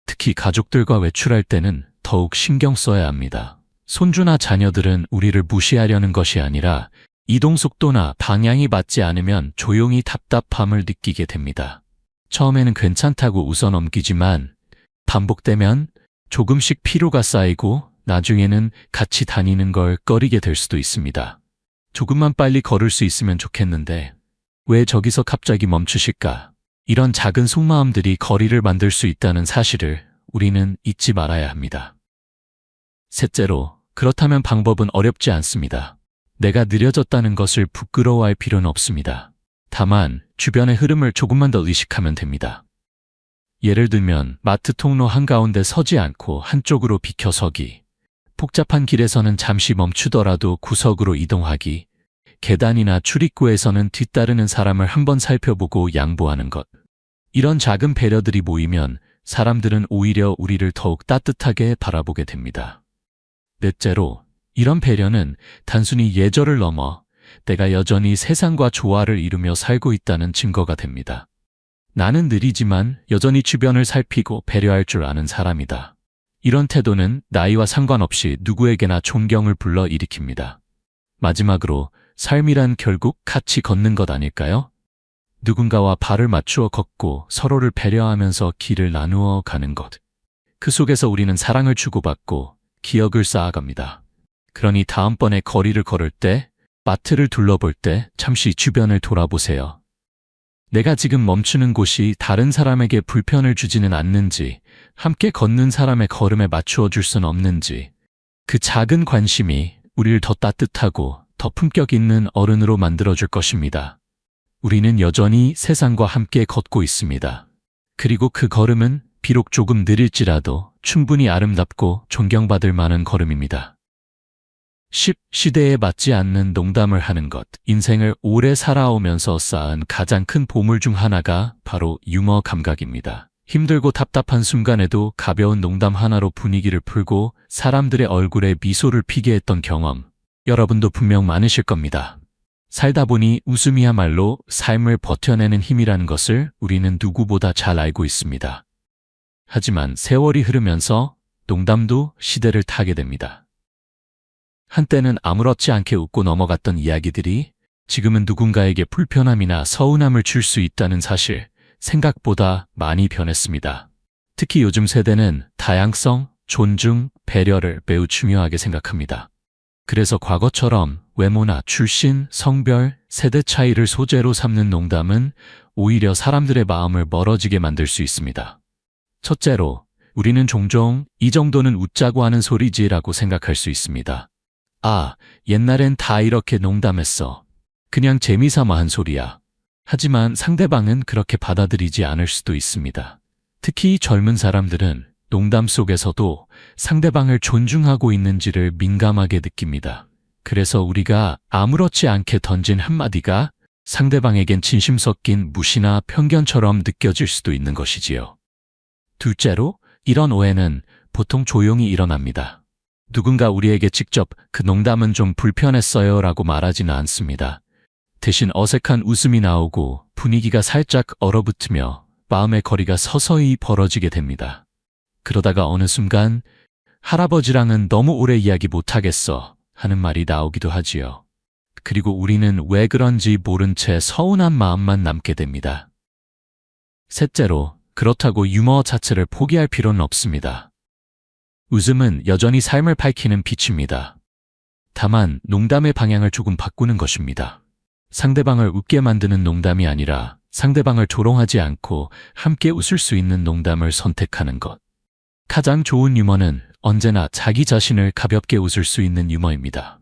특히 가족들과 외출할 때는 더욱 신경 써야 합니다. 손주나 자녀들은 우리를 무시하려는 것이 아니라 이동 속도나 방향이 맞지 않으면 조용히 답답함을 느끼게 됩니다. 처음에는 괜찮다고 웃어 넘기지만 반복되면 조금씩 피로가 쌓이고 나중에는 같이 다니는 걸 꺼리게 될 수도 있습니다. 조금만 빨리 걸을 수 있으면 좋겠는데 왜 저기서 갑자기 멈추실까? 이런 작은 속마음들이 거리를 만들 수 있다는 사실을 우리는 잊지 말아야 합니다. 셋째로, 그렇다면 방법은 어렵지 않습니다. 내가 느려졌다는 것을 부끄러워할 필요는 없습니다. 다만 주변의 흐름을 조금만 더 의식하면 됩니다. 예를 들면 마트 통로 한가운데 서지 않고 한쪽으로 비켜 서기, 복잡한 길에서는 잠시 멈추더라도 구석으로 이동하기, 계단이나 출입구에서는 뒤따르는 사람을 한번 살펴보고 양보하는 것. 이런 작은 배려들이 모이면 사람들은 오히려 우리를 더욱 따뜻하게 바라보게 됩니다. 넷째로, 이런 배려는 단순히 예절을 넘어 내가 여전히 세상과 조화를 이루며 살고 있다는 증거가 됩니다. 나는 느리지만 여전히 주변을 살피고 배려할 줄 아는 사람이다. 이런 태도는 나이와 상관없이 누구에게나 존경을 불러일으킵니다. 마지막으로, 삶이란 결국 같이 걷는 것 아닐까요? 누군가와 발을 맞추어 걷고 서로를 배려하면서 길을 나누어 가는 것. 그 속에서 우리는 사랑을 주고받고 기억을 쌓아갑니다. 그러니 다음번에 거리를 걸을 때, 마트를 둘러볼 때 잠시 주변을 돌아보세요. 내가 지금 멈추는 곳이 다른 사람에게 불편을 주지는 않는지, 함께 걷는 사람의 걸음에 맞추어 줄 수는 없는지, 그 작은 관심이 우리를 더 따뜻하고 더 품격 있는 어른으로 만들어줄 것입니다. 우리는 여전히 세상과 함께 걷고 있습니다. 그리고 그 걸음은 비록 조금 느릴지라도 충분히 아름답고 존경받을 만한 걸음입니다. 10. 시대에 맞지 않는 농담을 하는 것. 인생을 오래 살아오면서 쌓은 가장 큰 보물 중 하나가 바로 유머 감각입니다. 힘들고 답답한 순간에도 가벼운 농담 하나로 분위기를 풀고 사람들의 얼굴에 미소를 피게 했던 경험, 여러분도 분명 많으실 겁니다. 살다 보니 웃음이야말로 삶을 버텨내는 힘이라는 것을 우리는 누구보다 잘 알고 있습니다. 하지만 세월이 흐르면서 농담도 시대를 타게 됩니다. 한때는 아무렇지 않게 웃고 넘어갔던 이야기들이 지금은 누군가에게 불편함이나 서운함을 줄 수 있다는 사실, 생각보다 많이 변했습니다. 특히 요즘 세대는 다양성, 존중, 배려를 매우 중요하게 생각합니다. 그래서 과거처럼 외모나 출신, 성별, 세대 차이를 소재로 삼는 농담은 오히려 사람들의 마음을 멀어지게 만들 수 있습니다. 첫째로, 우리는 종종 이 정도는 웃자고 하는 소리지라고 생각할 수 있습니다. 아, 옛날엔 다 이렇게 농담했어. 그냥 재미삼아 한 소리야. 하지만 상대방은 그렇게 받아들이지 않을 수도 있습니다. 특히 젊은 사람들은 농담 속에서도 상대방을 존중하고 있는지를 민감하게 느낍니다. 그래서 우리가 아무렇지 않게 던진 한마디가 상대방에겐 진심 섞인 무시나 편견처럼 느껴질 수도 있는 것이지요. 둘째로, 이런 오해는 보통 조용히 일어납니다. 누군가 우리에게 직접 그 농담은 좀 불편했어요 라고 말하지는 않습니다. 대신 어색한 웃음이 나오고 분위기가 살짝 얼어붙으며 마음의 거리가 서서히 벌어지게 됩니다. 그러다가 어느 순간 할아버지랑은 너무 오래 이야기 못하겠어 하는 말이 나오기도 하지요. 그리고 우리는 왜 그런지 모른 채 서운한 마음만 남게 됩니다. 셋째로, 그렇다고 유머 자체를 포기할 필요는 없습니다. 웃음은 여전히 삶을 밝히는 빛입니다. 다만 농담의 방향을 조금 바꾸는 것입니다. 상대방을 웃게 만드는 농담이 아니라 상대방을 조롱하지 않고 함께 웃을 수 있는 농담을 선택하는 것. 가장 좋은 유머는 언제나 자기 자신을 가볍게 웃을 수 있는 유머입니다.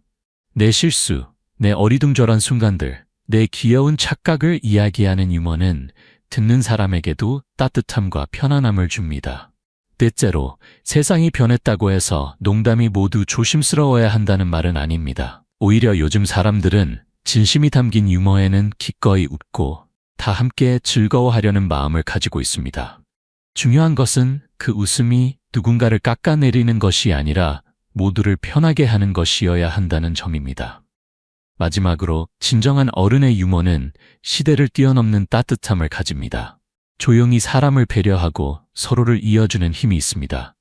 내 실수, 내 어리둥절한 순간들, 내 귀여운 착각을 이야기하는 유머는 듣는 사람에게도 따뜻함과 편안함을 줍니다. 넷째로, 세상이 변했다고 해서 농담이 모두 조심스러워야 한다는 말은 아닙니다. 오히려 요즘 사람들은 진심이 담긴 유머에는 기꺼이 웃고 다 함께 즐거워하려는 마음을 가지고 있습니다. 중요한 것은 그 웃음이 누군가를 깎아내리는 것이 아니라 모두를 편하게 하는 것이어야 한다는 점입니다. 마지막으로, 진정한 어른의 유머는 시대를 뛰어넘는 따뜻함을 가집니다. 조용히 사람을 배려하고 서로를 이어주는 힘이 있습니다.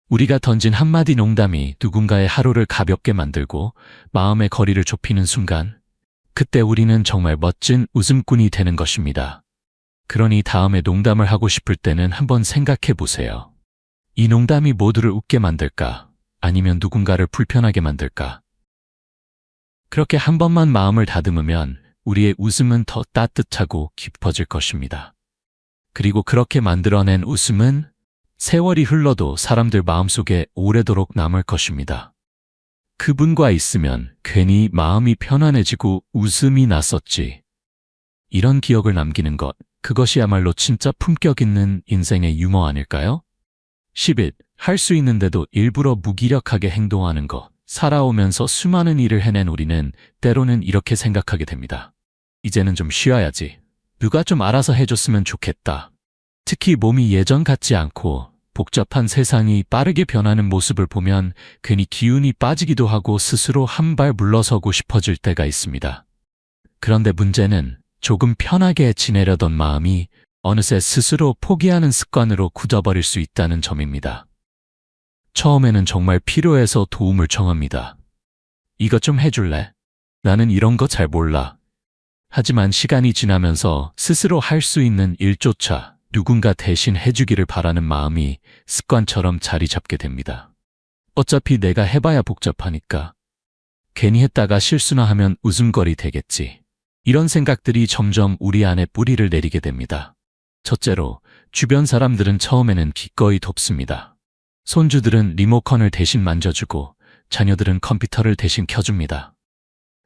우리가 던진 한마디 농담이 누군가의 하루를 가볍게 만들고 마음의 거리를 좁히는 순간, 그때 우리는 정말 멋진 웃음꾼이 되는 것입니다. 그러니 다음에 농담을 하고 싶을 때는 한번 생각해 보세요. 이 농담이 모두를 웃게 만들까? 아니면 누군가를 불편하게 만들까? 그렇게 한 번만 마음을 다듬으면 우리의 웃음은 더 따뜻하고 깊어질 것입니다. 그리고 그렇게 만들어낸 웃음은 세월이 흘러도 사람들 마음속에 오래도록 남을 것입니다. 그분과 있으면 괜히 마음이 편안해지고 웃음이 났었지. 이런 기억을 남기는 것, 그것이야말로 진짜 품격 있는 인생의 유머 아닐까요? 11. 할 수 있는데도 일부러 무기력하게 행동하는 것. 살아오면서 수많은 일을 해낸 우리는 때로는 이렇게 생각하게 됩니다. 이제는 좀 쉬어야지. 누가 좀 알아서 해줬으면 좋겠다. 특히 몸이 예전 같지 않고 복잡한 세상이 빠르게 변하는 모습을 보면 괜히 기운이 빠지기도 하고 스스로 한 발 물러서고 싶어질 때가 있습니다. 그런데 문제는 조금 편하게 지내려던 마음이 어느새 스스로 포기하는 습관으로 굳어버릴 수 있다는 점입니다. 처음에는 정말 필요해서 도움을 청합니다. 이것 좀 해줄래? 나는 이런 거 잘 몰라. 하지만 시간이 지나면서 스스로 할 수 있는 일조차 누군가 대신 해주기를 바라는 마음이 습관처럼 자리 잡게 됩니다. 어차피 내가 해봐야 복잡하니까. 괜히 했다가 실수나 하면 웃음거리 되겠지. 이런 생각들이 점점 우리 안에 뿌리를 내리게 됩니다. 첫째로, 주변 사람들은 처음에는 기꺼이 돕습니다. 손주들은 리모컨을 대신 만져주고 자녀들은 컴퓨터를 대신 켜줍니다.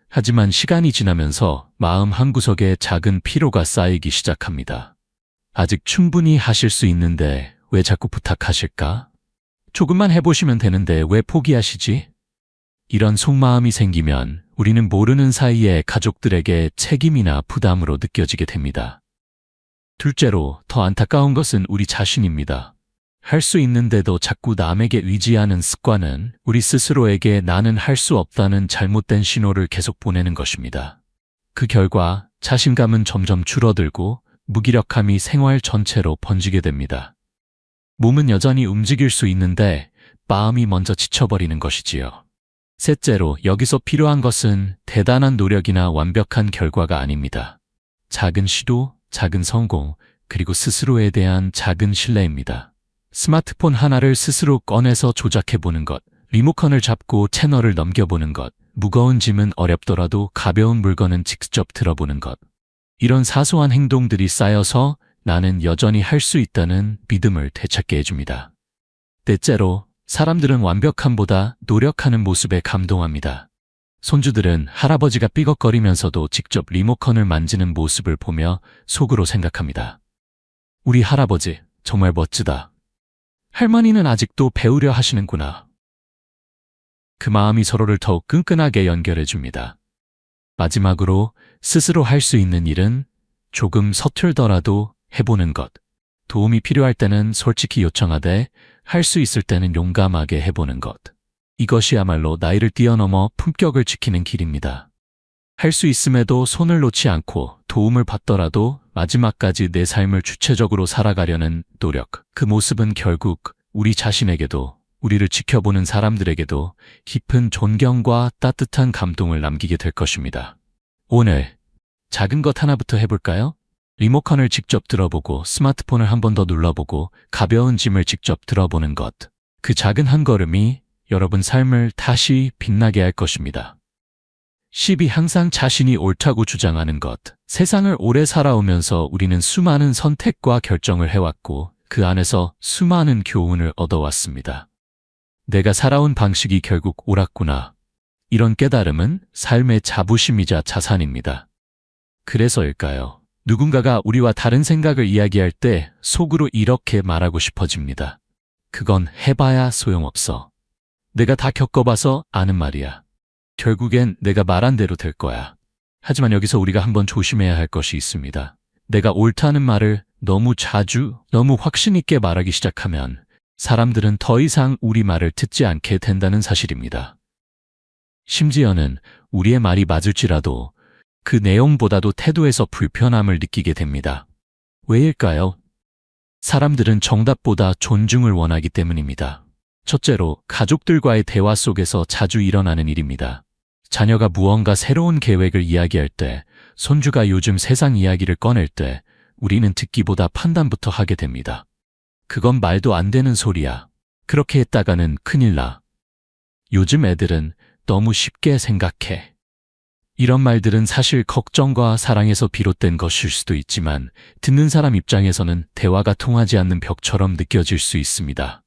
하지만 시간이 지나면서 마음 한구석에 작은 피로가 쌓이기 시작합니다. 아직 충분히 하실 수 있는데 왜 자꾸 부탁하실까? 조금만 해보시면 되는데 왜 포기하시지? 이런 속마음이 생기면 우리는 모르는 사이에 가족들에게 책임이나 부담으로 느껴지게 됩니다. 둘째로, 더 안타까운 것은 우리 자신입니다. 할 수 있는데도 자꾸 남에게 의지하는 습관은 우리 스스로에게 나는 할 수 없다는 잘못된 신호를 계속 보내는 것입니다. 그 결과 자신감은 점점 줄어들고 무기력함이 생활 전체로 번지게 됩니다. 몸은 여전히 움직일 수 있는데 마음이 먼저 지쳐버리는 것이지요. 셋째로, 여기서 필요한 것은 대단한 노력이나 완벽한 결과가 아닙니다. 작은 시도, 작은 성공, 그리고 스스로에 대한 작은 신뢰입니다. 스마트폰 하나를 스스로 꺼내서 조작해보는 것, 리모컨을 잡고 채널을 넘겨보는 것, 무거운 짐은 어렵더라도 가벼운 물건은 직접 들어보는 것. 이런 사소한 행동들이 쌓여서 나는 여전히 할 수 있다는 믿음을 되찾게 해줍니다. 넷째로, 사람들은 완벽함보다 노력하는 모습에 감동합니다. 손주들은 할아버지가 삐걱거리면서도 직접 리모컨을 만지는 모습을 보며 속으로 생각합니다. 우리 할아버지 정말 멋지다. 할머니는 아직도 배우려 하시는구나. 그 마음이 서로를 더욱 끈끈하게 연결해줍니다. 마지막으로, 스스로 할 수 있는 일은 조금 서툴더라도 해보는 것. 도움이 필요할 때는 솔직히 요청하되 할 수 있을 때는 용감하게 해보는 것. 이것이야말로 나이를 뛰어넘어 품격을 지키는 길입니다. 할 수 있음에도 손을 놓지 않고 도움을 받더라도 마지막까지 내 삶을 주체적으로 살아가려는 노력. 그 모습은 결국 우리 자신에게도 우리를 지켜보는 사람들에게도 깊은 존경과 따뜻한 감동을 남기게 될 것입니다. 오늘 작은 것 하나부터 해볼까요? 리모컨을 직접 들어보고 스마트폰을 한 번 더 눌러보고 가벼운 짐을 직접 들어보는 것. 그 작은 한 걸음이 여러분 삶을 다시 빛나게 할 것입니다. 10이 항상 자신이 옳다고 주장하는 것. 세상을 오래 살아오면서 우리는 수많은 선택과 결정을 해왔고 그 안에서 수많은 교훈을 얻어왔습니다. 내가 살아온 방식이 결국 옳았구나. 이런 깨달음은 삶의 자부심이자 자산입니다. 그래서일까요? 누군가가 우리와 다른 생각을 이야기할 때 속으로 이렇게 말하고 싶어집니다. 그건 해봐야 소용없어. 내가 다 겪어봐서 아는 말이야. 결국엔 내가 말한 대로 될 거야. 하지만 여기서 우리가 한번 조심해야 할 것이 있습니다. 내가 옳다는 말을 너무 자주, 너무 확신 있게 말하기 시작하면 사람들은 더 이상 우리 말을 듣지 않게 된다는 사실입니다. 심지어는 우리의 말이 맞을지라도 그 내용보다도 태도에서 불편함을 느끼게 됩니다. 왜일까요? 사람들은 정답보다 존중을 원하기 때문입니다. 첫째로, 가족들과의 대화 속에서 자주 일어나는 일입니다. 자녀가 무언가 새로운 계획을 이야기할 때, 손주가 요즘 세상 이야기를 꺼낼 때 우리는 듣기보다 판단부터 하게 됩니다. 그건 말도 안 되는 소리야. 그렇게 했다가는 큰일 나. 요즘 애들은 너무 쉽게 생각해. 이런 말들은 사실 걱정과 사랑에서 비롯된 것일 수도 있지만 듣는 사람 입장에서는 대화가 통하지 않는 벽처럼 느껴질 수 있습니다.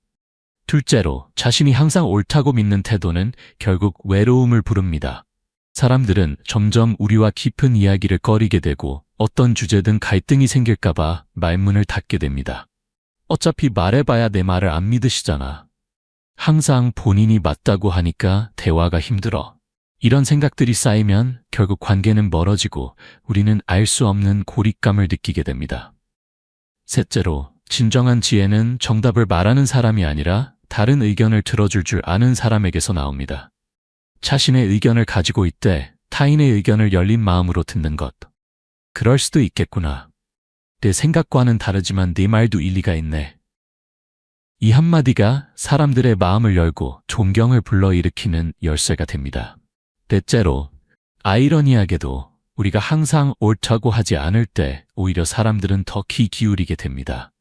둘째로, 자신이 항상 옳다고 믿는 태도는 결국 외로움을 부릅니다. 사람들은 점점 우리와 깊은 이야기를 꺼리게 되고 어떤 주제든 갈등이 생길까봐 말문을 닫게 됩니다. 어차피 말해봐야 내 말을 안 믿으시잖아. 항상 본인이 맞다고 하니까 대화가 힘들어. 이런 생각들이 쌓이면 결국 관계는 멀어지고 우리는 알 수 없는 고립감을 느끼게 됩니다. 셋째로, 진정한 지혜는 정답을 말하는 사람이 아니라 다른 의견을 들어줄 줄 아는 사람에게서 나옵니다. 자신의 의견을 가지고 있되 타인의 의견을 열린 마음으로 듣는 것. 그럴 수도 있겠구나. 내 생각과는 다르지만 네 말도 일리가 있네. 이 한마디가 사람들의 마음을 열고 존경을 불러일으키는 열쇠가 됩니다. 넷째로, 아이러니하게도 우리가 항상 옳다고 하지 않을 때 오히려 사람들은 더 귀 기울이게 됩니다.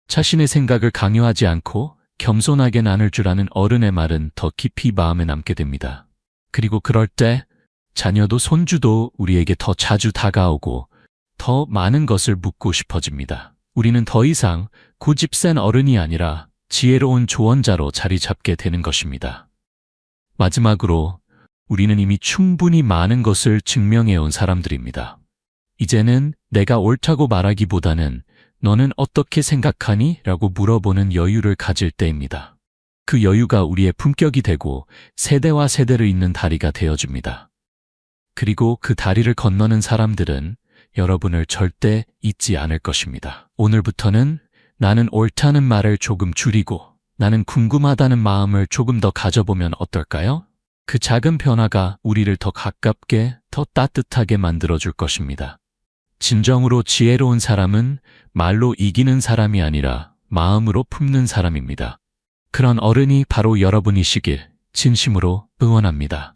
자신의 생각을 강요하지 않고 겸손하게 나눌 줄 아는 어른의 말은 더 깊이 마음에 남게 됩니다. 그리고 그럴 때 자녀도 손주도 우리에게 더 자주 다가오고 더 많은 것을 묻고 싶어집니다. 우리는 더 이상 고집센 어른이 아니라 지혜로운 조언자로 자리 잡게 되는 것입니다. 마지막으로, 우리는 이미 충분히 많은 것을 증명해온 사람들입니다. 이제는 내가 옳다고 말하기보다는 너는 어떻게 생각하니? 라고 물어보는 여유를 가질 때입니다. 그 여유가 우리의 품격이 되고 세대와 세대를 잇는 다리가 되어줍니다. 그리고 그 다리를 건너는 사람들은 여러분을 절대 잊지 않을 것입니다. 오늘부터는 나는 옳다는 말을 조금 줄이고 나는 궁금하다는 마음을 조금 더 가져보면 어떨까요? 그 작은 변화가 우리를 더 가깝게, 더 따뜻하게 만들어줄 것입니다. 진정으로 지혜로운 사람은 말로 이기는 사람이 아니라 마음으로 품는 사람입니다. 그런 어른이 바로 여러분이시길 진심으로 응원합니다.